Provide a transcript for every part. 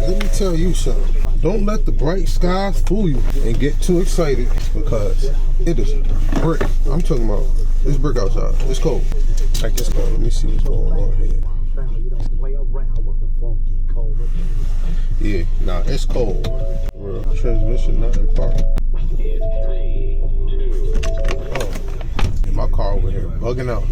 Let me tell you something. Don't let the bright skies fool you and get too excited because it is brick. I'm talking about it's brick outside. It's cold. Like it's cold. Let me see what's going on here. Yeah, nah, it's cold. Real transmission not in park. Oh, my car over here bugging out.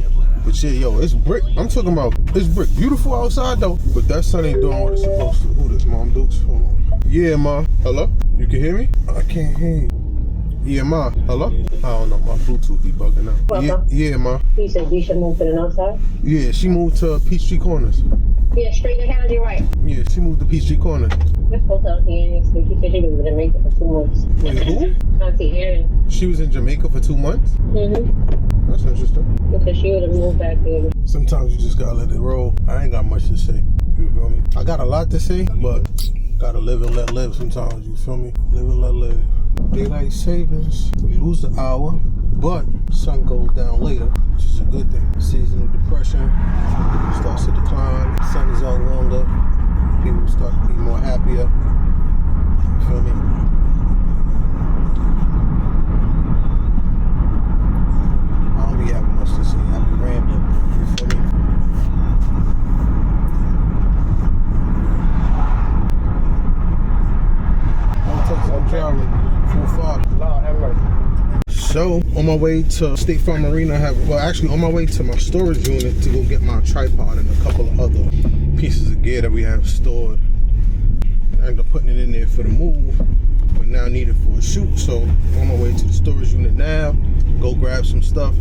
But yeah, yo, it's brick. I'm talking about it's brick. Beautiful outside though, but that sun ain't doing what it's supposed to. Who this, Mom Dukes? Hold on. Yeah, Ma. Hello? You can hear me? I can't hear you. Yeah, Ma. Hello? I don't know. My Bluetooth be bugging out. Yeah, Ma. He said we should move to the north side? Yeah, she moved to Peachtree Corners. Yeah, straight ahead on your right. Yeah, she moved to Peachtree Corners. Let's go to Auntie Annie's. She said she was in Jamaica for 2 months. Wait, who? Auntie Annie. She was in Jamaica for 2 months? Mm-hmm. That's interesting. Because she would have moved back there. Sometimes you just gotta let it roll. I ain't got much to say. You feel me? I got a lot to say, but gotta live and let live sometimes. You feel me? Live and let live. Daylight savings, we lose the hour, but sun goes down later, which is a good thing. Seasonal depression starts to decline. Sun is out longer. People start to be more happier. You feel me? I don't be having much to say. I be rambling. You feel me? I'm traveling. So on my way to State Farm Marina, actually on my way to my storage unit to go get my tripod and a couple of other pieces of gear that we have stored. I ended up putting it in there for the move, but now I need it for a shoot. So on my way to the storage unit now, go grab some stuff,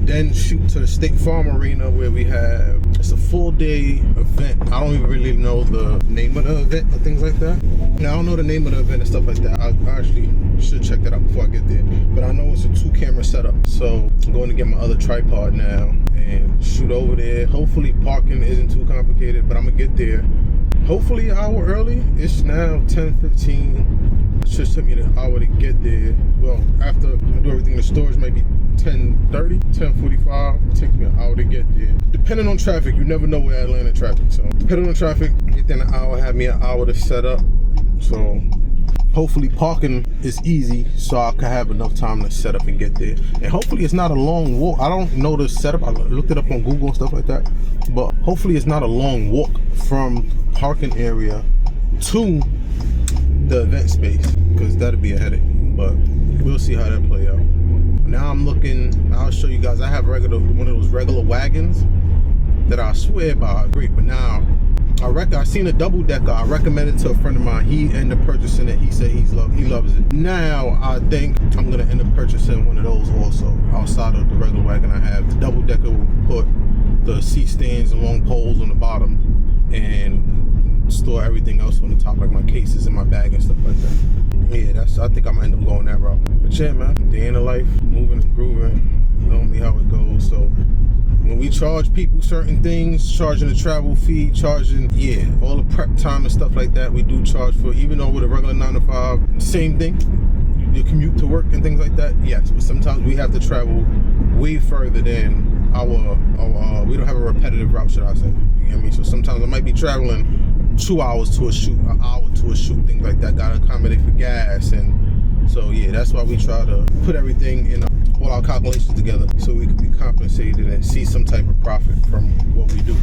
then shoot to the State Farm Arena where we have, it's a full day event. I don't even really know the name of the event or things like that. Now I don't know the name of the event and stuff like that. I actually should check that out before I get there. But I know it's a 2-camera setup. So I'm going to get my other tripod now and shoot over there. Hopefully parking isn't too complicated, but I'm gonna get there hopefully an hour early. It's now 10:15. It should take me an hour to get there. Well, after I do everything in the storage, maybe 10:30, 10:45. It takes me an hour to get there. Depending on traffic, you never know where Atlanta traffic. So depending on traffic, get there in an hour, have me an hour to set up. So hopefully parking is easy so I can have enough time to set up and get there. And hopefully it's not a long walk. I don't know the setup. I looked it up on Google and stuff like that. But hopefully it's not a long walk from parking area to the event space, because that'd be a headache. But we'll see how that play out. Now I'm looking, I'll show you guys, I have one of those regular wagons that I swear by great, but now I seen a double decker. I recommended to a friend of mine. He ended up purchasing it. He said he loves it. Now I think I'm gonna end up purchasing one of those also, outside of the regular wagon I have. The double decker will put the seat stands and long poles on the bottom and store everything else on the top, like my cases and my bag and stuff like that. Yeah, I think I'm gonna end up going that route. But yeah, man, day in the life, moving and grooving. You know me how it goes. So when we charge people certain things, charging the travel fee, charging, yeah, all the prep time and stuff like that, we do charge for, even though with a regular 9 to 5, same thing, you commute to work and things like that, yes, but sometimes we have to travel way further than we don't have a repetitive route, should I say, you know what I mean? So sometimes I might be traveling 2 hours to a shoot, an hour to a shoot, things like that, gotta accommodate for gas. And so yeah, that's why we try to put everything in all our calculations together so we can be compensated and see some type of profit from what we do.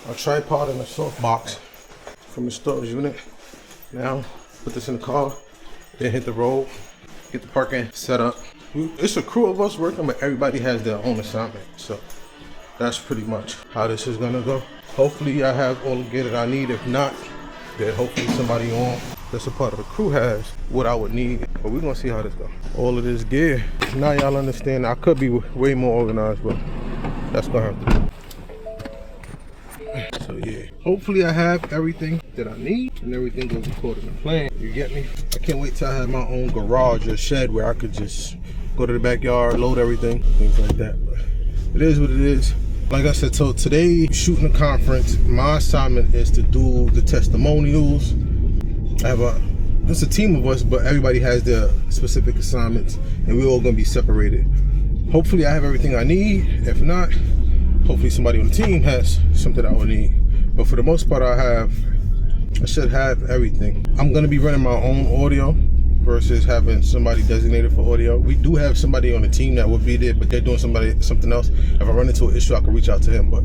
A tripod and a soft box from the storage unit. Now put this in the car, then hit the road, get the parking set up. It's a crew of us working, but everybody has their own assignment. So that's pretty much how this is gonna go. Hopefully I have all the gear that I need. If not, then hopefully somebody that's a part of the crew has what I would need. But we're gonna see how this goes. All of this gear. Now y'all understand I could be way more organized, but that's gonna have to be. So yeah, hopefully I have everything that I need and everything goes according to plan. You get me? I can't wait till I have my own garage or shed where I could just go to the backyard, load everything, things like that. But it is what it is. Like I said, so today, shooting a conference, my assignment is to do the testimonials. It's a team of us, but everybody has their specific assignments, and we're all gonna be separated. Hopefully I have everything I need. If not, hopefully somebody on the team has something I would need. But for the most part, I should have everything. I'm gonna be running my own audio versus having somebody designated for audio. We do have somebody on the team that would be there, but they're doing something else. If I run into an issue, I can reach out to him, but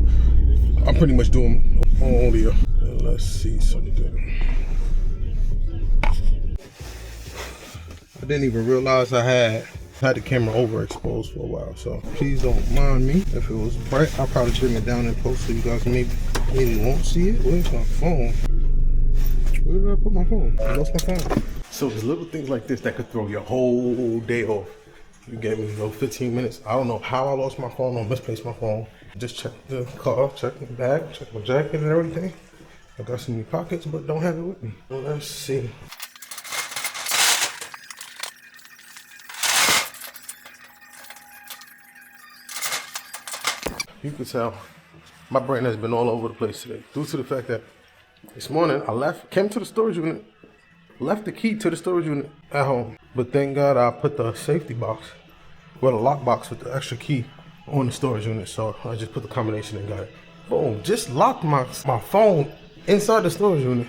I'm pretty much doing audio. Let's see something. I didn't even realize I had the camera overexposed for a while, so please don't mind me. If it was bright, I'll probably bring it down in post so you guys maybe won't see it. Where's my phone? Where did I put my phone? I lost my phone. So the little things like this that could throw your whole day off. You get me? 15 minutes. I don't know how I lost my phone or misplaced my phone. Just check the car, check the bag, check my jacket and everything. I got some new pockets, but don't have it with me. Well, let's see. You can tell my brain has been all over the place today due to the fact that this morning I came to the storage unit, left the key to the storage unit at home. But thank God I put the safety box, well, the lock box with the extra key on the storage unit. So I just put the combination and got it. Boom, just locked my phone inside the storage unit,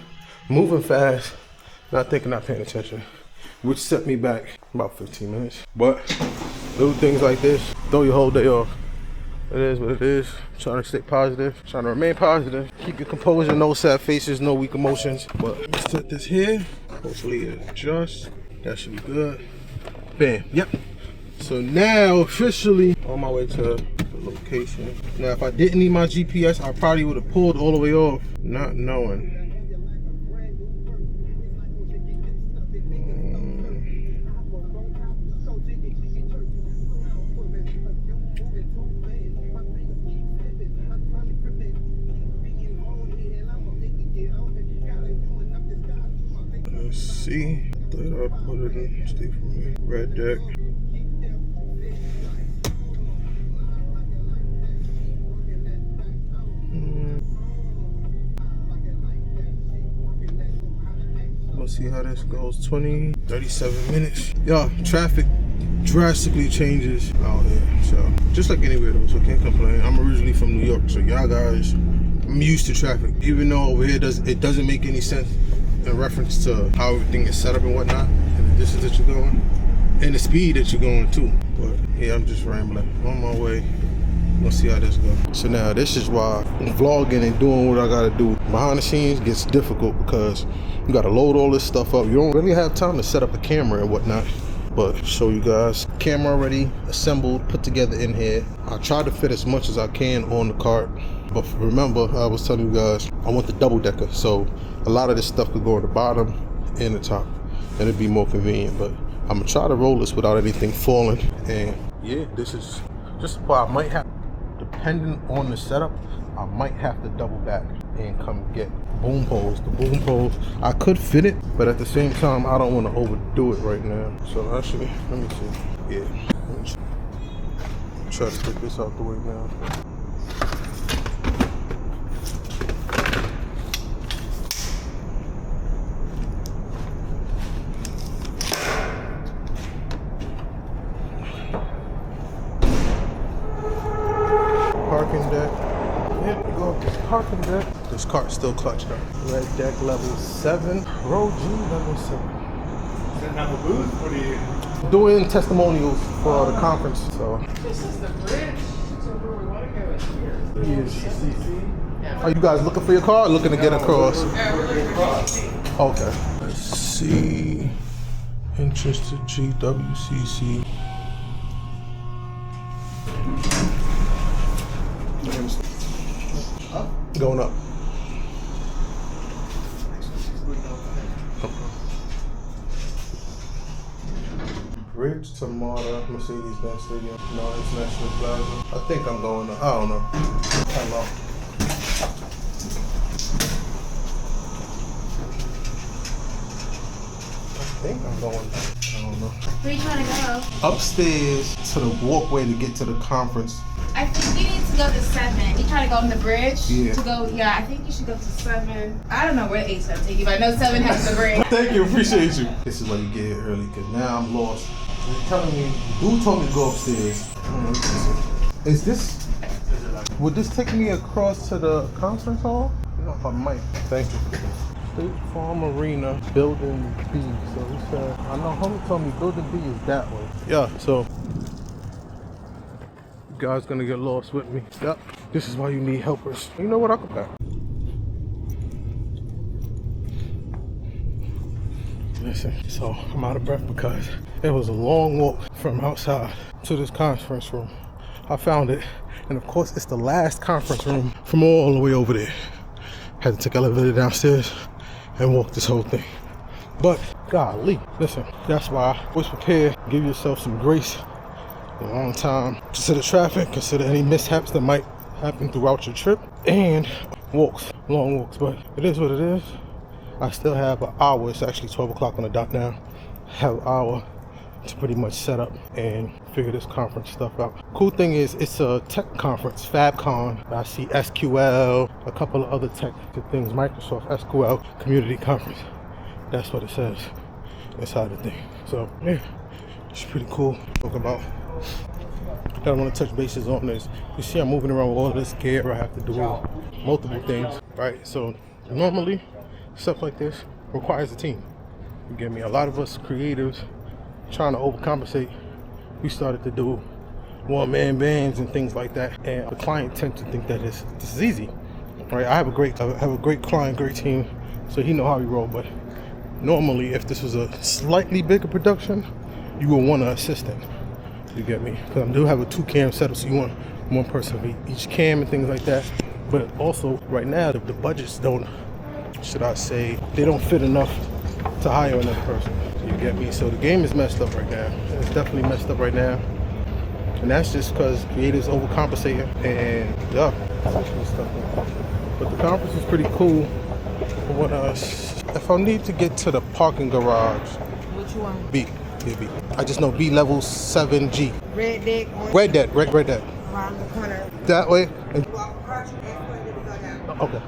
moving fast, not thinking, not paying attention, which set me back about 15 minutes. But little things like this throw your whole day off. It is what it is. I'm trying to stay positive, trying to remain positive. Keep your composure, no sad faces, no weak emotions. But let's set this here. Hopefully it adjusts. That should be good. Bam, yep. So now officially on my way to the location. Now if I didn't need my GPS, I probably would have pulled all the way off, not knowing. See, thought I'd put it in, stay for me. Red deck. We'll see how this goes. 37 minutes. Yo, traffic drastically changes out here. So, just like anywhere though, so can't complain. I'm originally from New York, so y'all guys, I'm used to traffic. Even though over here it doesn't make any sense in reference to how everything is set up and whatnot, and the distance that you're going, and the speed that you're going too. But yeah, I'm just rambling. On my way. We'll see how this goes. So now this is why vlogging and doing what I gotta do behind the scenes gets difficult, because you gotta load all this stuff up. You don't really have time to set up a camera and whatnot. But show you guys, camera already assembled, put together in here. I try to fit as much as I can on the cart. But remember, I was telling you guys, I want the double decker. So a lot of this stuff could go on the bottom and the top, and it'd be more convenient. But I'm gonna try to roll this without anything falling. And yeah, this is just why I might have, depending on the setup, I might have to double back and come get boom poles. The boom poles, I could fit it, but at the same time, I don't want to overdo it right now. So actually, let me see. Yeah, let me try to get this out the way now. Parking deck. Here we go. Parking deck. This cart's still clutched up. Red deck level 7. Row G level 7. Setting up a booth? What are you doing? Testimonials for the conference. So. This is the bridge. So where we want to go is here. Yes. Are you guys looking for your car or looking to get across? Yeah, we're looking for GC. Okay. Let's see. Entrance to GWCC. Going up. Bridge to MARTA, Mercedes-Benz Stadium, no, International Plaza. I think I'm going up. I don't know. How long? think I'm going, I don't know. Where you trying to go? Upstairs to the walkway to get to the conference. I think you need to go to 7. You try to go on the bridge? Yeah. To go, yeah, I think you should go to 7. I don't know where 8's gonna take you, but I know 7 has the bridge. Thank you, appreciate you. This is why you get here early, because now I'm lost. They're telling me, dude told me to go upstairs. Is this, would this take me across to the conference hall? I don't know if I might. Thank you. State Farm Arena, Building B. So he said, I know homie told me Building B is that way. Yeah, so you guys gonna get lost with me. Yep, this is why you need helpers. You know what, I'll come back. Listen, so I'm out of breath because it was a long walk from outside to this conference room. I found it, and of course it's the last conference room from all the way over there. Had to take elevator downstairs and walk this whole thing. But golly, listen, that's why I was prepared. Give yourself some grace. A long time. Consider traffic, consider any mishaps that might happen throughout your trip, and walks, long walks. But it is what it is. I still have an hour. It's actually 12 o'clock on the dot now. Have an hour to pretty much set up and figure this conference stuff out. Cool thing is it's a tech conference, FabCon. I see SQL, a couple of other tech things, Microsoft SQL Community Conference. That's what it says inside the thing. So yeah, it's pretty cool. Talk about that I want to touch bases on this. You see I'm moving around with all of this gear. I have to do multiple things, right? So normally stuff like this requires a team. You get me? A lot of us creatives trying to overcompensate, we started to do one-man bands and things like that, and the client tends to think that this is easy, right? I have a great client, great team, so he know how we roll. But normally, if this was a slightly bigger production, you would want an assistant. You get me? Because I do have a 2-cam setup, so you want one person for each cam and things like that. But also, right now, the budgets don't, should I say, they don't fit enough to hire another person. You get me? So the game is messed up right now. It's definitely messed up right now. And that's just because creators overcompensating and yeah, stuff. But the conference is pretty cool. What else? If I need to get to the parking garage. Which one? B. Yeah, B. I just know B level 7G. Red Deck. Red Deck. Red Deck. Around the corner. That way? Okay.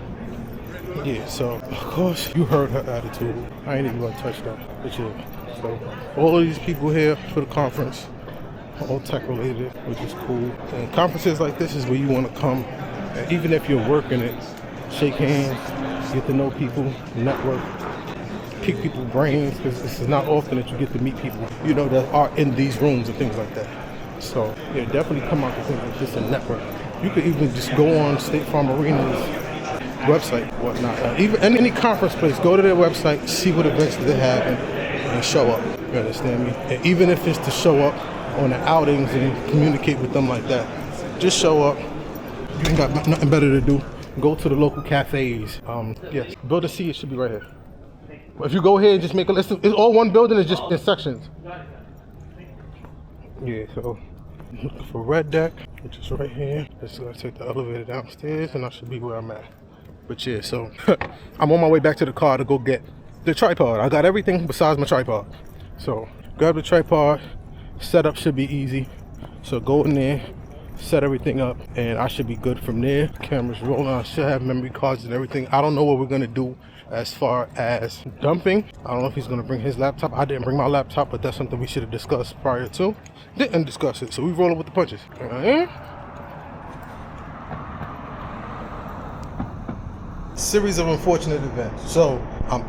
Yeah, so of course you heard her attitude. I ain't even gonna touch that. But yeah, so all of these people here for the conference, all tech related, which is cool. And conferences like this is where you want to come, and even if you're working it, shake hands, get to know people, network, pick people's brains, because this is not often that you get to meet people, you know, that are in these rooms and things like that. So yeah, definitely come out to things like this and network. You could even just go on State Farm Arena's website, whatnot. Even any conference place, go to their website, see what events they have, and show up. You understand me? And even if it's to show up on the outings and communicate with them like that, just show up. You ain't got nothing better to do. Go to the local cafes. Yeah, Building C, it should be right here. If you go here and just make a list, it's all one building, it's just in sections. Yeah, so looking for Red Deck, which is right here. Just gonna take the elevator downstairs, and I should be where I'm at. But yeah, so I'm on my way back to the car to go get the tripod. I got everything besides my tripod. So grab the tripod, setup should be easy. So go in there, set everything up, and I should be good from there. Camera's rolling, I should have memory cards and everything. I don't know what we're gonna do as far as dumping. I don't know if he's gonna bring his laptop. I didn't bring my laptop, but that's something we should have discussed prior to. Didn't discuss it, so we rolling with the punches. Series of unfortunate events. So I'm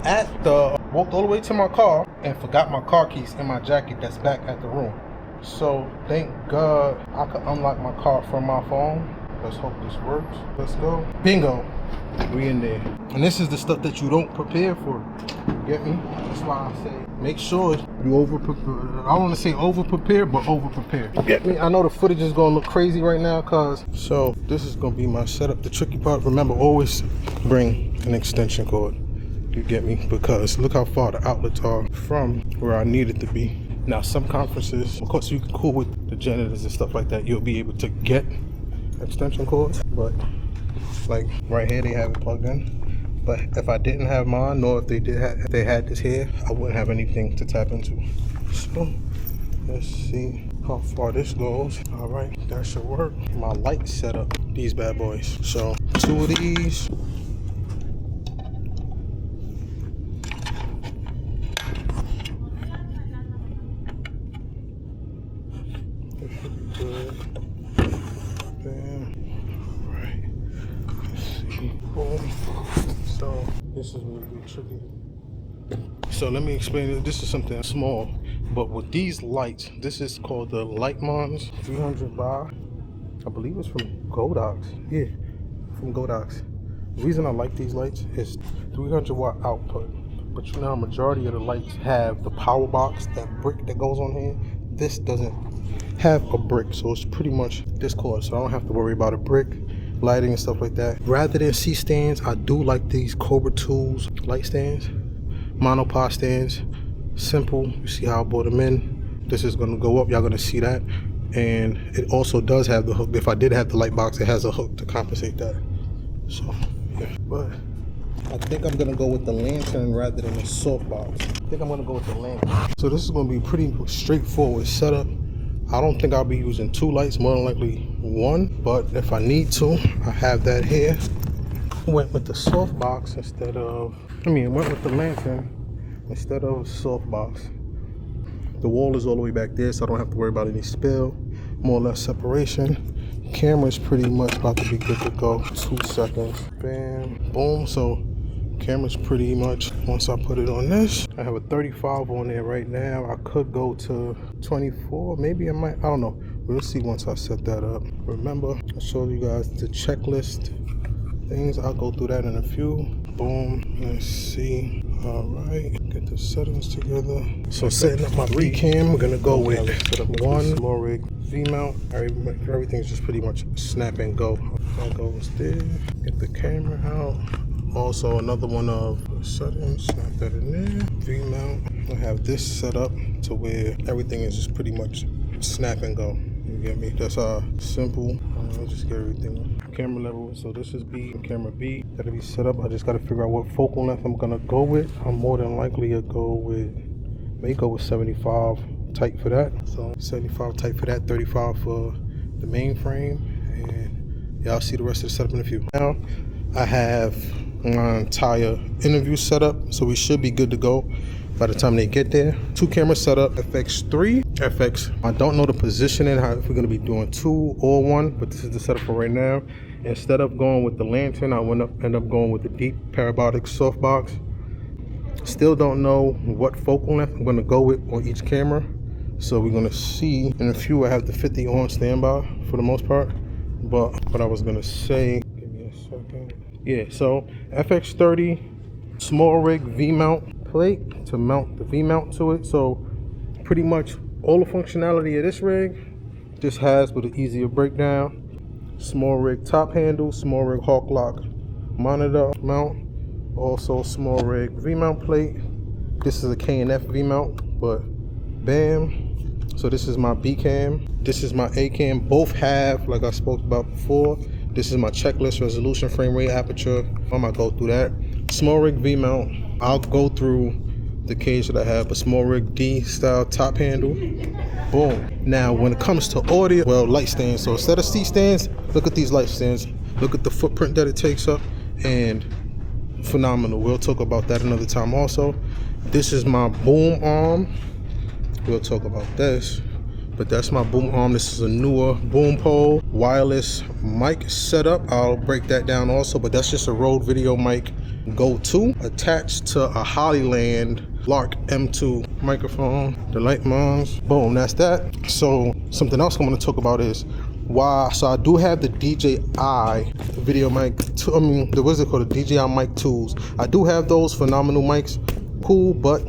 walked all the way to my car and forgot my car keys in my jacket that's back at the room. So thank God I could unlock my car from my phone. Let's hope this works. Let's go. Bingo. We in there. And this is the stuff that you don't prepare for. Get me? That's why I say make sure you over-prepare. I don't want to say over-prepare, but over-prepare. Get me? I know the footage is going to look crazy right now, so this is going to be my setup. The tricky part, remember, always bring an extension cord. You get me? Because look how far the outlets are from where I need it to be. Now, some conferences, of course, you can cool with the janitors and stuff like that. You'll be able to get extension cords, but like right here, they have it plugged in. But if I didn't have mine, nor if they had this here, I wouldn't have anything to tap into. So let's see how far this goes. All right, that should work. My light setup, these bad boys. So 2 of these. This should be good. Bam. All right. Let's see. Boom. So this is really tricky. So let me explain it. This is something small, but with these lights, this is called the Lightmons 300 bar. I believe it's from Godox. Yeah, from Godox. The reason I like these lights is 300 watt output. But you know, a majority of the lights have the power box, that brick that goes on here. This doesn't have a brick, so it's pretty much this cord. So I don't have to worry about a brick, lighting and stuff like that. Rather than C stands, I do like these Cobra Tools light stands, monopod stands. Simple. You see how I brought them in. This is going to go up. Y'all going to see that. And it also does have the hook. If I did have the light box, it has a hook to compensate that. So yeah, but I think I'm going to go with the lantern rather than the soft box. I think I'm going to go with the lantern. So this is going to be pretty straightforward setup. I don't think I'll be using 2 lights, more than likely 1, but if I need to, I have that here. Went with the soft box instead of, went with the lantern instead of soft box. The wall is all the way back there, so I don't have to worry about any spill. More or less separation. Camera's pretty much about to be good to go. 2 seconds. Bam, boom. So camera's pretty much, once I put it on this, I have a 35 on there right now. I could go to 24, maybe I might, I don't know. We'll see once I set that up. Remember, I showed you guys the checklist things. I'll go through that in a few. Boom, let's see. All right, get the settings together. So setting up my cam, we're gonna go with one SmallRig V-mount. Everything's just pretty much snap and go. That goes there. Get the camera out. Also another one of settings, snap that in there. V-mount. I have this set up to where everything is just pretty much snap and go. You get me? That's simple. Let's just get everything. Camera level. So this is B, camera B. That'll be set up. I just gotta figure out what focal length I'm gonna go with. I'm more than likely to may go with 75 tight for that. So 75 tight for that, 35 for the main frame. And y'all see the rest of the setup in a few. Now I have my entire interview set up, so we should be good to go by the time they get there. 2 camera setup, FX3, FX. I don't know the positioning, if we're gonna be doing 2 or 1, but this is the setup for right now. Instead of going with the lantern, I end up going with the deep parabolic softbox. Still don't know what focal length I'm gonna go with on each camera. So we're gonna see in a few. I have the 50 on standby for the most part. But what I was gonna say, give me a second. Yeah, so FX30 SmallRig V-mount plate to mount the V-mount to it. So pretty much all the functionality of this rig just has with an easier breakdown. SmallRig top handle, SmallRig Hawk Lock monitor mount, also SmallRig V-mount plate. This is a K&F V-mount, but bam. So this is my B cam, this is my A cam. Both have, like I spoke about before, this is my checklist, resolution, frame rate, aperture. I might go through that. SmallRig V-mount, I'll go through the cage that I have, a SmallRig D style top handle. Boom. Now when it comes to audio, well, light stands. So instead of C stands, look at these light stands. Look at the footprint that it takes up, and phenomenal. We'll talk about that another time also. This is my boom arm. We'll talk about this, but that's my boom arm. This is a newer boom pole, wireless mic setup. I'll break that down also, but that's just a Rode video mic go-to attached to a Hollyland Lark M2 microphone, the Lightmons. Boom, that's that. So something else I'm going to talk about is why. So I do have the DJI video mic, what's it called, the DJI mic 2s. I do have those phenomenal mics, cool, but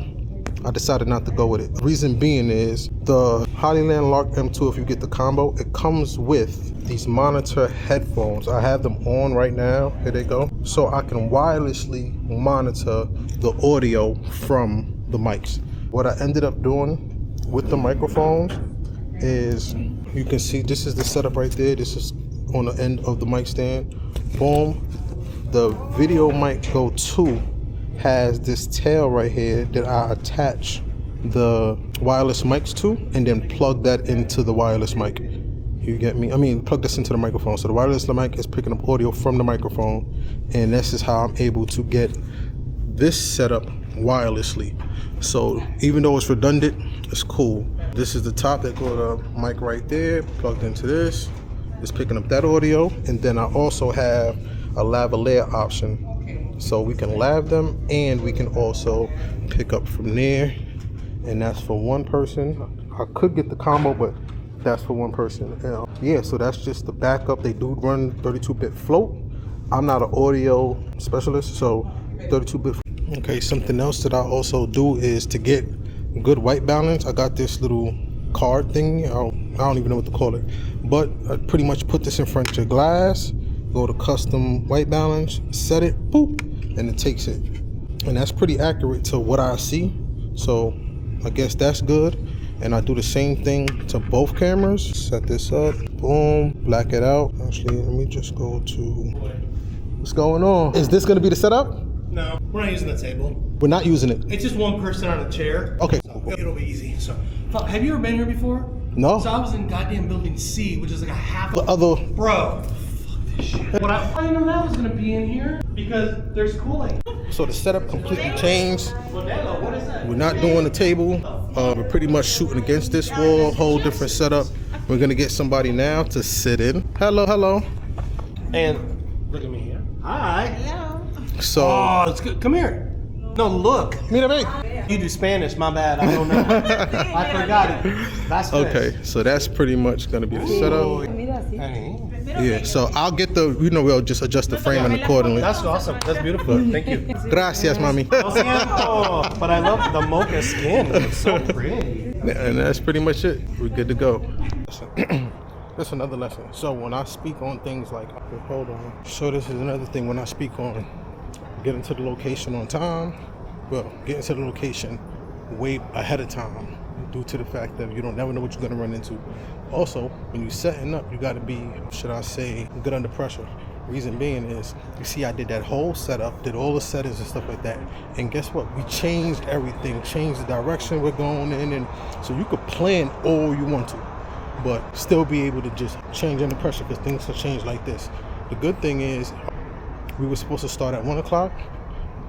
I decided not to go with it. The reason being is the Hollyland Lark M2, if you get the combo, it comes with these monitor headphones. I have them on right now. Here they go. So I can wirelessly monitor the audio from the mics. What I ended up doing with the microphones is, you can see this is the setup right there. This is on the end of the mic stand. Boom. The Video Mic Go 2 has this tail right here that I attach the wireless mics to, and then plug that into the wireless mic. You get me? I mean, plug this into the microphone. So the wireless mic is picking up audio from the microphone, and this is how I'm able to get this set up wirelessly. So even though it's redundant, it's cool. This is the top that goes the mic right there, plugged into this. It's picking up that audio, and then I also have a lavalier option. So we can lav them, and we can also pick up from there, and that's for one person. I could get the combo, but that's for one person. Yeah, so that's just the backup. They do run 32-bit float. I'm not an audio specialist, so 32-bit. Okay, something else that I also do is to get good white balance. I got this little card thing. I don't even know what to call it, but I pretty much put this in front of your glass, go to custom white balance, set it, boop, and it takes it. And that's pretty accurate to what I see. So I guess that's good. And I do the same thing to both cameras. Set this up, boom, black it out. Actually, let me just go to, what's going on? Is this gonna be the setup? No, we're not using the table. We're not using it. It's just one person on a chair. Okay. So it'll be easy. So, have you ever been here before? No. So I was in goddamn building C, which is like a half. The other, Bro, fuck this shit. What I didn't know that was gonna be in here because there's cooling. so the setup completely changed. Modelo, what is that? We're not doing the table. We're pretty much shooting against this wall, whole different setup. We're gonna get somebody now to sit in. Hello, hello. And look at me here. Hi. So, Oh, it's good. Come here. No, look. mira, ven. You do Spanish, my bad. I don't know. I forgot it. That's Okay, so that's pretty much gonna be the setup. Yeah, so I'll get the, we'll just adjust the framing accordingly. That's awesome. That's beautiful. Thank you. Gracias, mami. Oh, but I love the mocha skin. It's so pretty. And that's pretty much it. We're good to go. That's another lesson. So when I speak on things like, hold on. So this is another thing when I speak on getting to the location on time. Well, getting to the location way ahead of time, due to the fact that you don't never know what you're gonna run into. Also, when you're setting up, you gotta be, should I say, good under pressure. Reason being is, you see I did that whole setup, did all the settings and stuff like that. And guess what? We changed everything, changed the direction we're going in. And so you could plan all you want to, but still be able to just change under pressure because things can change like this. The good thing is, we were supposed to start at 1 o'clock.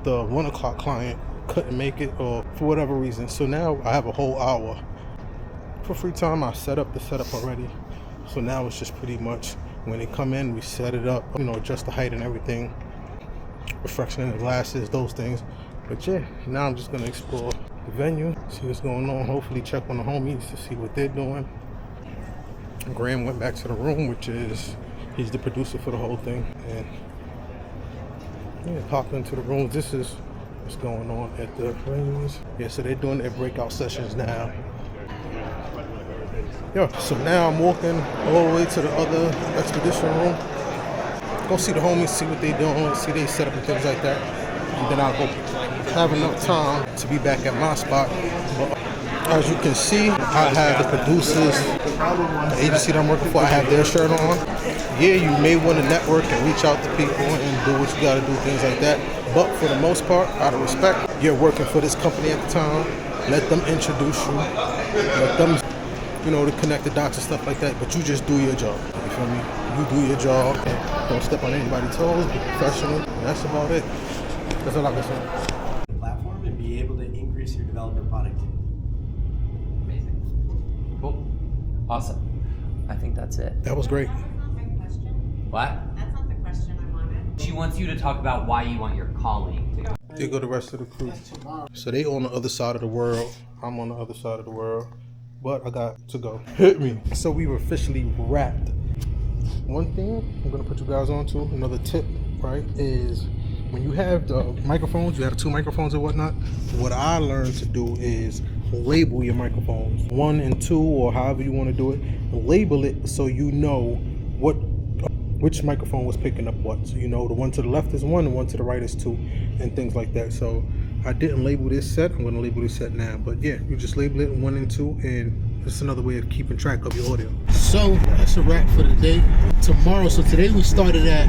The 1 o'clock client couldn't make it, or for whatever reason. So now I have a whole hour for free time. I set up the setup already. So now it's just pretty much when they come in, we set it up, adjust the height and everything, reflection in the glasses, those things. But yeah, now I'm just gonna explore the venue, see what's going on, hopefully check on the homies to see what they're doing. Graham went back to the room, which is, he's the producer for the whole thing. And yeah, pop into the rooms. This is what's going on at the venues. Yeah, so they're doing their breakout sessions now. Yeah, so now I'm walking all the way to the other expedition room. Go see the homies, see what they doing, see they set up and things like that. And then I'll go have enough time to be back at my spot. But as you can see, I have the producers, the agency that I'm working for, I have their shirt on. Yeah, you may want to network and reach out to people and do what you got to do, things like that. But for the most part, out of respect, you're working for this company at the time. Let them introduce you. Let them, to connect the dots and stuff like that. But you just do your job. You feel me? You do your job. Don't step on anybody's toes. Be professional. And that's about it. That's all I can say. Platform and be able to increase your developer productivity. Amazing. Cool. Awesome. I think that's it. That was great. What? That's not the question I wanted. She wants you to talk about why you want your colleague to. There go the rest of the crew. So they on the other side of the world. I'm on the other side of the world. But I got to go. Hit me. So we were officially wrapped. One thing I'm gonna put you guys on to, another tip, right, is when you have the microphones, you have 2 microphones or whatnot, what I learned to do is label your microphones. 1 and 2, or however you want to do it. Label it so you know which microphone was picking up what. So the one to the left is 1, the one to the right is 2, and things like that. So I didn't label this set. I'm going to label this set now. But yeah, you just label it 1 and 2, and It's another way of keeping track of your audio. So that's a wrap for the day. Tomorrow, so today we started at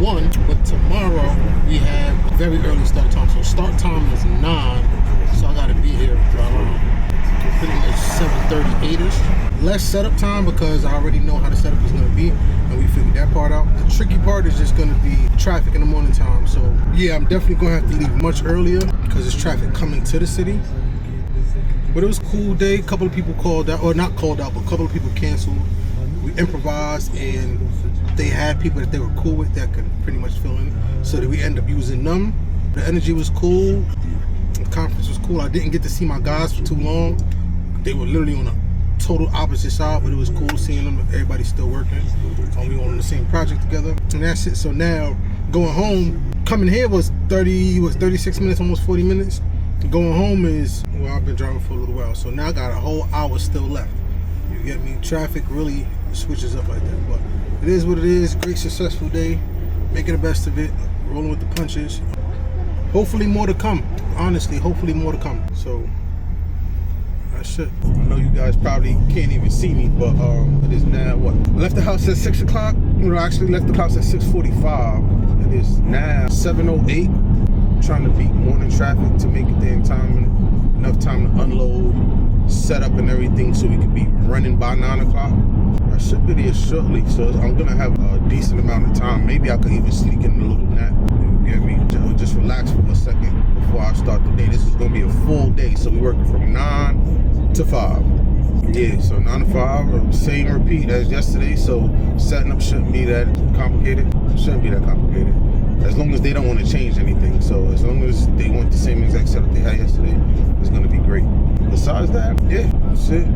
1, but tomorrow we have very early start time. So start time is 9, so I gotta be here around pretty much 7:38ish. Less setup time because I already know how the setup is gonna be, and we figured that part out. The tricky part is just gonna be traffic in the morning time. So yeah, I'm definitely gonna have to leave much earlier because there's traffic coming to the city. But it was a cool day. A couple of people called out, or not called out, but a couple of people canceled. We improvised, and they had people that they were cool with that could pretty much fill in. So that we end up using them. The energy was cool. The conference was cool. I didn't get to see my guys for too long. They were literally on a total opposite side, but it was cool seeing them. Everybody's still working. We were on the same project together. And that's it. So now going home, coming here was 36 minutes, almost 40 minutes. Going home is, well, I've been driving for a little while, so now I got a whole hour still left. You get me? Traffic really switches up like that, but it is what it is. Great, successful day. Making the best of it. Rolling with the punches. Hopefully more to come. Honestly, hopefully more to come. So that's it. I know you guys probably can't even see me, but it is now what? I left the house at 6 o'clock. I actually left the house at 6:45. It is now 7:08. Trying to beat morning traffic to make it there in time, and enough time to unload, set up and everything so we can be running by 9 o'clock. I should be there shortly, so I'm gonna have a decent amount of time. Maybe I could even sneak in a little nap. You get me? Just relax for a second before I start the day. This is gonna be a full day, so we're working from 9 to 5. Yeah, so 9 to 5, same repeat as yesterday, so setting up shouldn't be that complicated. Shouldn't be that complicated. As long as they don't want to change anything. So as long as they want the same exact setup they had yesterday, it's going to be great. Besides that, yeah, that's it.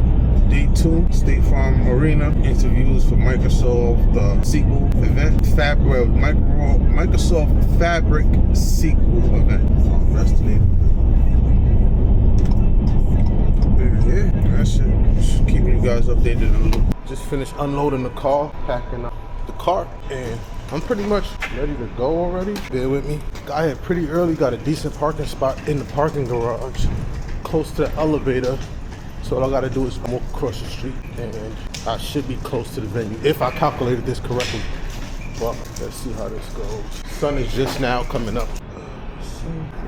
Day 2, State Farm Arena, interviews for Microsoft SQL event, Microsoft Fabric SQL event. Oh, that's the name. Yeah, that's it. Just keeping you guys updated a little. Just finished unloading the car, packing up the cart, and I'm pretty much ready to go already. Bear with me. Got here pretty early, got a decent parking spot in the parking garage, close to the elevator. So all I gotta do is walk across the street and I should be close to the venue, if I calculated this correctly. Well, let's see how this goes. Sun is just now coming up.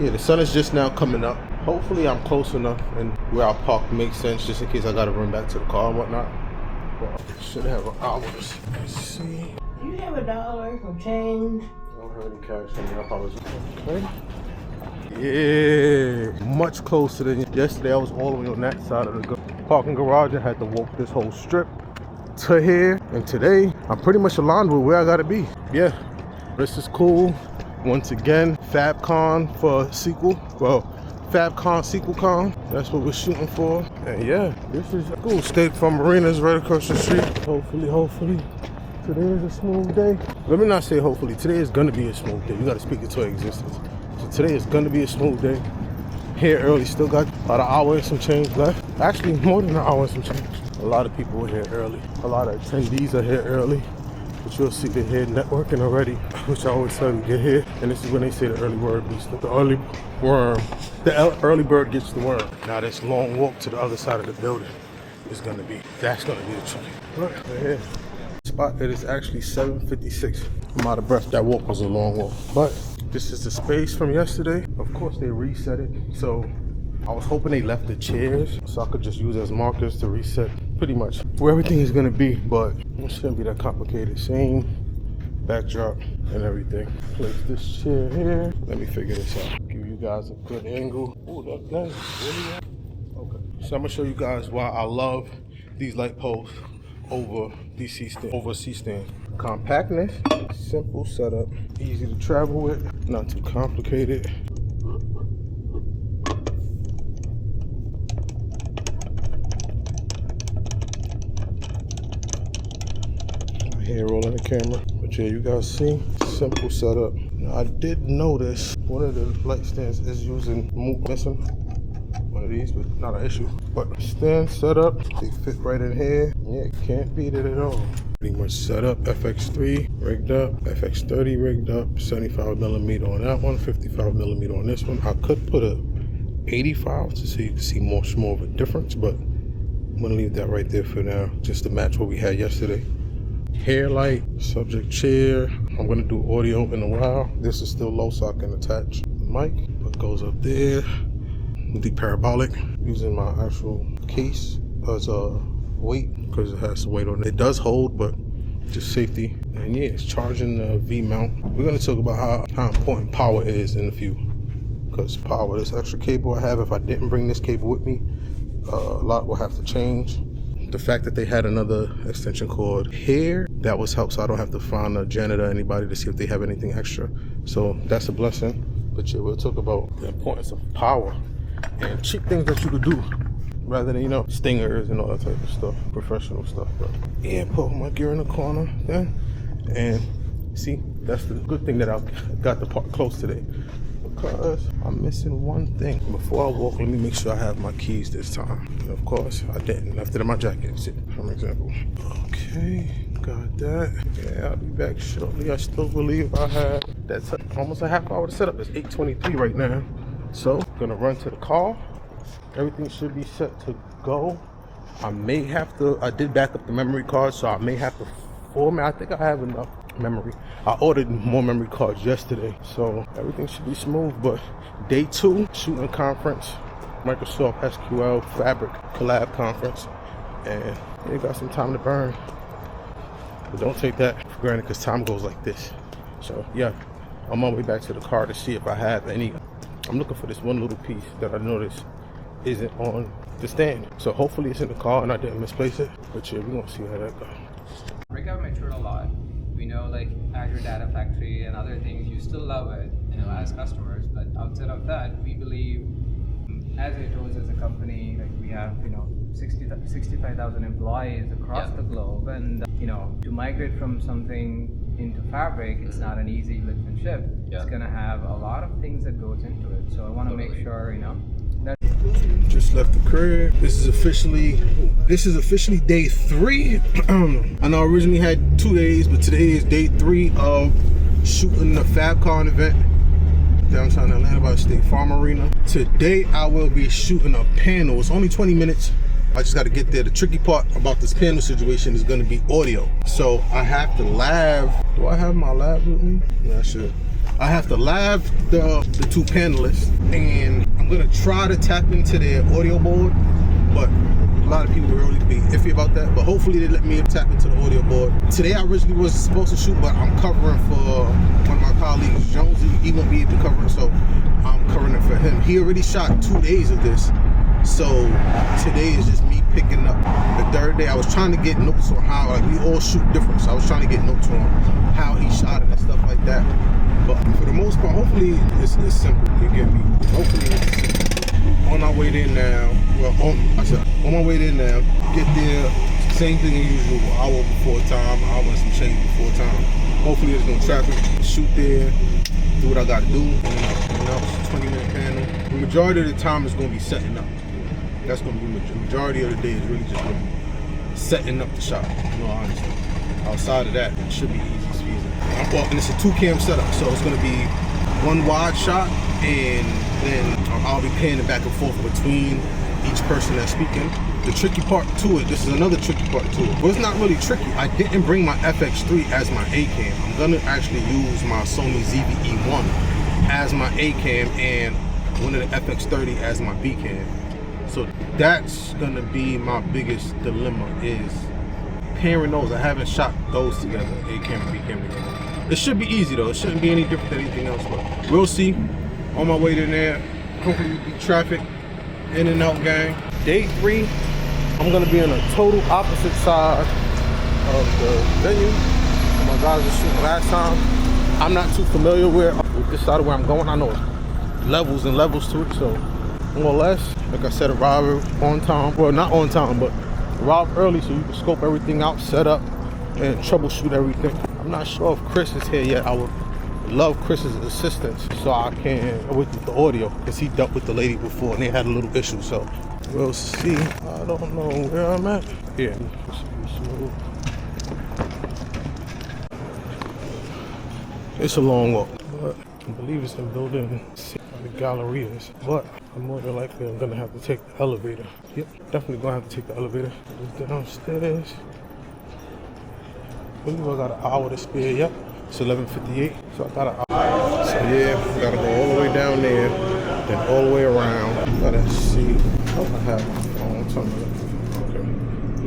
Yeah, the sun is just now coming up. Hopefully I'm close enough and where I park makes sense, just in case I gotta run back to the car and whatnot. Well, should have hours. Let's see. You have $1 for change. I don't have any cash on me. I apologize. Okay. Yeah, much closer than yesterday. I was all the way on that side of the parking garage. I had to walk this whole strip to here. And today, I'm pretty much aligned with where I gotta be. Yeah, this is cool. Once again, FabCon for SQL. Well, FabCon, SQLCon. That's what we're shooting for. And yeah, this is cool. State Farm Arena is right across the street. Hopefully. Today is a smooth day. Let me not say hopefully. Today is gonna be a smooth day. You gotta speak it to existence. So today is gonna be a smooth day. Here early, still got about an hour and some change left. Actually, more than an hour and some change. A lot of people are here early. A lot of attendees are here early. But you'll see they're here networking already, which I always tell you, get here. And this is when they say the early word beats the early worm. The early bird gets the worm. Now this long walk to the other side of the building is gonna be, that's gonna be the tricky. Look, we're here. Spot, it is actually 7:56. I'm out of breath. That walk was a long walk, but this is the space from yesterday. Of course they reset it, so I was hoping they left the chairs so I could just use as markers to reset pretty much where everything is gonna be, but it shouldn't be that complicated. Same backdrop and everything. Place this chair here. Let me figure this out. Give you guys a good angle. Oh, that's nice. Really? Okay, so I'm gonna show you guys why I love these light posts over these C-stand. Compactness, simple setup, easy to travel with, not too complicated. Here rolling the camera, but yeah, you guys see, simple setup. Now, I did notice one of the light stands is missing one of these, but not an issue. But stand setup, they fit right in here. Yeah, can't beat it at all. Pretty much set up. FX3 rigged up, FX30 rigged up, 75mm on that one, 55mm on this one. I could put a 85 to see more of a difference, but I'm gonna leave that right there for now, just to match what we had yesterday. Hair light, subject chair. I'm gonna do audio in a while. This is still low, so I can attach the mic. What goes up there? The parabolic, using my actual case as a weight because it has weight on it. It does hold, but just safety. And yeah, it's charging the V mount. We're gonna talk about how important power is in a few. Because power, this extra cable I have, if I didn't bring this cable with me, a lot will have to change. The fact that they had another extension cord here, that was help, so I don't have to find a janitor or anybody to see if they have anything extra. So that's a blessing. But yeah, we'll talk about the importance of power and cheap things that you could do rather than, you know, stingers and all that type of stuff, professional stuff. But yeah, put my gear in the corner then. And see, that's the good thing that I got the part close today, because I'm missing one thing. Before I walk, let me make sure I have my keys this time. And of course, I didn't. Left it in my jacket, for example. Okay, got that. Yeah, I'll be back shortly. I still believe I have that's almost a half hour to set up. It's 8:23 right now. So, gonna run to the car. Everything should be set to go. I may have to, I did back up the memory card, so I may have to format. I think I have enough memory. I ordered more memory cards yesterday, so everything should be smooth. But day 2, shooting conference, Microsoft SQL Fabric collab conference, and you got some time to burn. But don't take that for granted, because time goes like this. So yeah, I'm on my way back to the car to see if I have any. I'm looking for this one little piece that I noticed isn't on the stand. So hopefully it's in the car and I didn't misplace it. But yeah, we're gonna see how that goes. Breakout matured a lot. We know like Azure Data Factory and other things, you still love it, you know, as customers. But outside of that, we believe as Atos as a company, like we have, you know, 65,000 employees across the globe, and you know, to migrate from something into Fabric, it's not an easy lift and shift. It's gonna have a lot of things that goes into it. So I want to make sure, you know, that. Just left the crib. This is officially day 3. I know I originally had 2 days, but today is day 3 of shooting the FabCon event downtown Atlanta by State Farm Arena. Today I will be shooting a panel. It's only 20 minutes. I just got to get there. The tricky part about this panel situation is going to be audio. So I have to lav. Do I have my lav with me? Yeah, I should. I have to lav the 2 panelists, and I'm going to try to tap into their audio board, but a lot of people will really be iffy about that. But hopefully they let me tap into the audio board. Today I originally was supposed to shoot, but I'm covering for one of my colleagues, Jonesy. He won't be able to cover it, so I'm covering it for him. He already shot 2 days of this. So today is just me picking up the 3rd day. I was trying to get notes on how, like, we all shoot different, so I was trying to get notes on how he shot it and stuff like that. But for the most part, hopefully it's simple. You get me? Hopefully it's simple. On our way there now. Well, on my way there now. Get there, same thing as usual. Hour before time, hour and some change before time. Hopefully there's no traffic. Shoot there, do what I got to do. You know, it's a 20-minute panel. The majority of the time is going to be setting up. That's going to be the majority of the day is really just going to be setting up the shot, in all honesty. Outside of that, it should be easy squeezing. Well, and it's a 2-cam setup, so it's going to be 1 wide shot, and then I'll be panning back and forth between each person that's speaking. The tricky part to it, this is another tricky part to it. Well, it's not really tricky. I didn't bring my FX3 as my A-cam. I'm going to actually use my Sony ZV-E1 as my A-cam and one of the FX30 as my B-cam. So that's gonna be my biggest dilemma, is pairing those. I haven't shot those together, A-cam and B-cam together. It should be easy though. It shouldn't be any different than anything else, but we'll see. On my way there, hopefully be traffic, in and out gang. Day 3, I'm gonna be on a total opposite side of the venue. My guys were shooting last time. I'm not too familiar with this side of where I'm going. I know levels and levels to it, so more or less, like I said, arrive on time. Well, not on time, but arrive early so you can scope everything out, set up, and troubleshoot everything. I'm not sure if Chris is here yet. I would love Chris's assistance so I can, with the audio, because he dealt with the lady before and they had a little issue, so we'll see. I don't know where I'm at. Yeah, this should be smooth. It's a long walk, but I believe it's in building the Gallerias, but I'm more than likely I'm gonna have to take the elevator. Yep, definitely gonna have to take the elevator. Just downstairs. I believe I got an hour to spare. Yep, it's 11:58, so I got an hour. So yeah, we gotta go all the way down there, then all the way around. Gotta see. Oh, I have my phone. Tell me. Okay,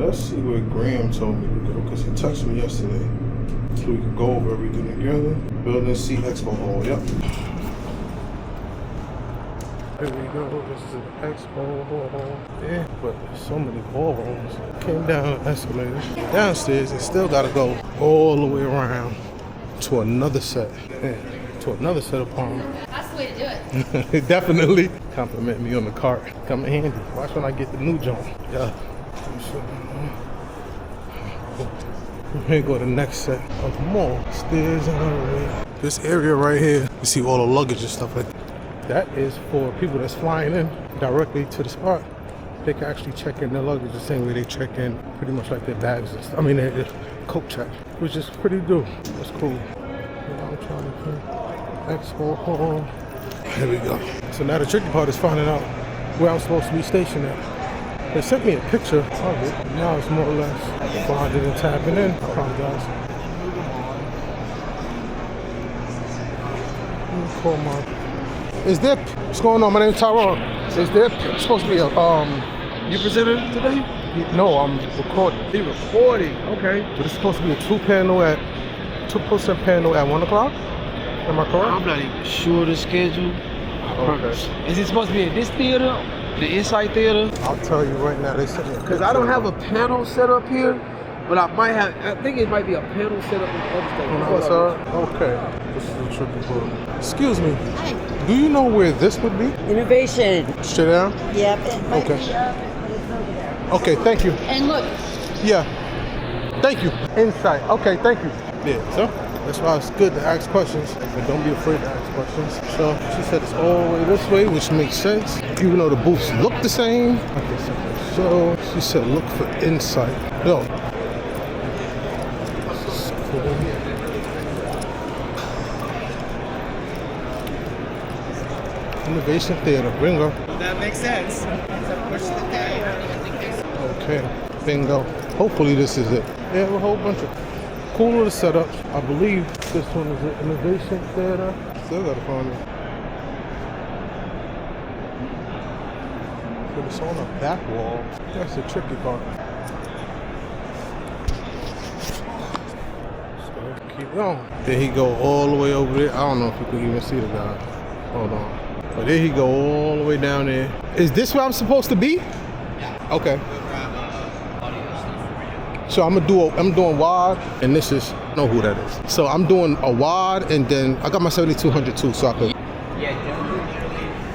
let's see where Graham told me to go, because he texted me yesterday. So we can go over everything together. Building C Expo Hall. Yep. Here we go, this is the expo hall. Yeah, but there's so many ballrooms. Came down the escalator. Downstairs, and still gotta go all the way around to another set. Yeah, to another set of palms. That's the way to do it. Definitely. Compliment me on the cart. Come in handy. Watch when I get the new joint. Yeah. Here go the next set of more stairs on the way. This area right here, you see all the luggage and stuff like that. That is for people that's flying in directly to the spot. They can actually check in their luggage the same way they check in pretty much like their bags and stuff. I mean, their coat check, which is pretty dope. That's cool. I'm trying to think. Expo Hall. Here we go. So now the tricky part is finding out where I'm supposed to be stationed at. They sent me a picture of it. Now it's more or less finding and tapping in. I apologize. Let me call my... Is there, what's going on? My name's Tyrone. Is there supposed to be a, You presented today? no, I'm recording. You're recording. Okay. But it's supposed to be a two-person panel at 1 o'clock? Am I correct? I'm not even sure the schedule. Okay. Is it supposed to be at this theater? The Insight Theater? I'll tell you right now, they sent me a Because I don't have a panel set up here, but I might have, I think it might be a panel set up in the other on the other side? Okay. This is a tricky part. Excuse me. Do you know where this would be? Innovation. Straight down? Yep. It might Okay. be it's over there. Okay, thank you. And look, Yeah. Thank you. Insight. Okay, thank you. Yeah, so that's why it's good to ask questions, but don't be afraid to ask questions. So she said it's all the way this way, which makes sense. Even though the booths look the same. Okay, so she said look for Insight. No. This is cool. Innovation Theater, bingo. That makes sense. Okay, bingo. Hopefully this is it. They have a whole bunch of cool little setups. I believe this one is the Innovation Theater. Still gotta find it. But it's on the back wall. That's the tricky part. So keep going. There he go all the way over there. I don't know if you can even see the guy. Hold on. But there he go all the way down there. Is this where I'm supposed to be? Yeah. Okay. So I'm doing WAD, and this is, I know who that is. So I'm doing a WAD, and then I got my 7200 too, so I could. Yeah,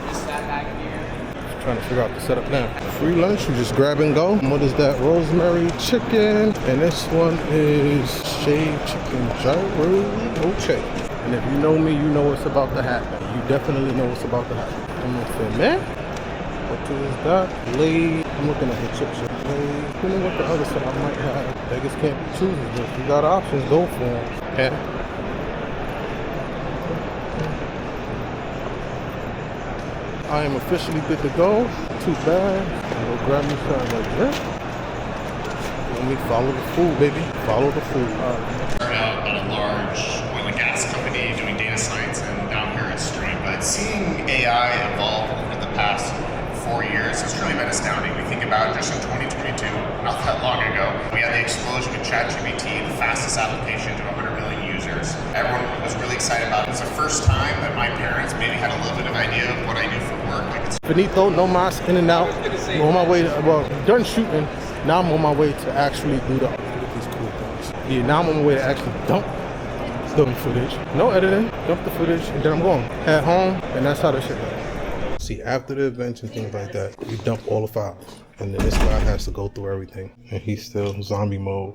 just that back here. Trying to figure out the setup now. Free lunch, you just grab and go. What is that? Rosemary chicken, and this one is shaved chicken gyro. Okay. And if you know me, you know what's about to happen. You definitely know what's about to happen. I'm gonna say, man, what is that? Laid. I'm looking at the chips. Laid. You know what the other stuff I might have. Beggars can't be choosers, but if you got options, go for them. Yeah. I am officially good to go. Too bad. I'll go grab me something like that. Let me follow the food, baby. Follow the food. Started out at a large oil and gas company doing data science and down here at Stream, but seeing AI evolve over the past 4 years has really been astounding. We think about just in 2022, not that long ago, we had the explosion of ChatGPT, the fastest application to 100 million users. Everyone was really excited about it. It was the first time that my parents maybe had a little bit of idea of what I do for work. Like it's Finito, no mas, in and out. I'm on my way to, well, done shooting. Now I'm on my way to actually do the, look at these cool things. Yeah, now I'm on my way to actually dump the footage. No editing, dump the footage, and then I'm going. At home, and that's how that shit goes. See, after the events and things like that, you dump all the files. And then this guy has to go through everything. And he's still zombie mode.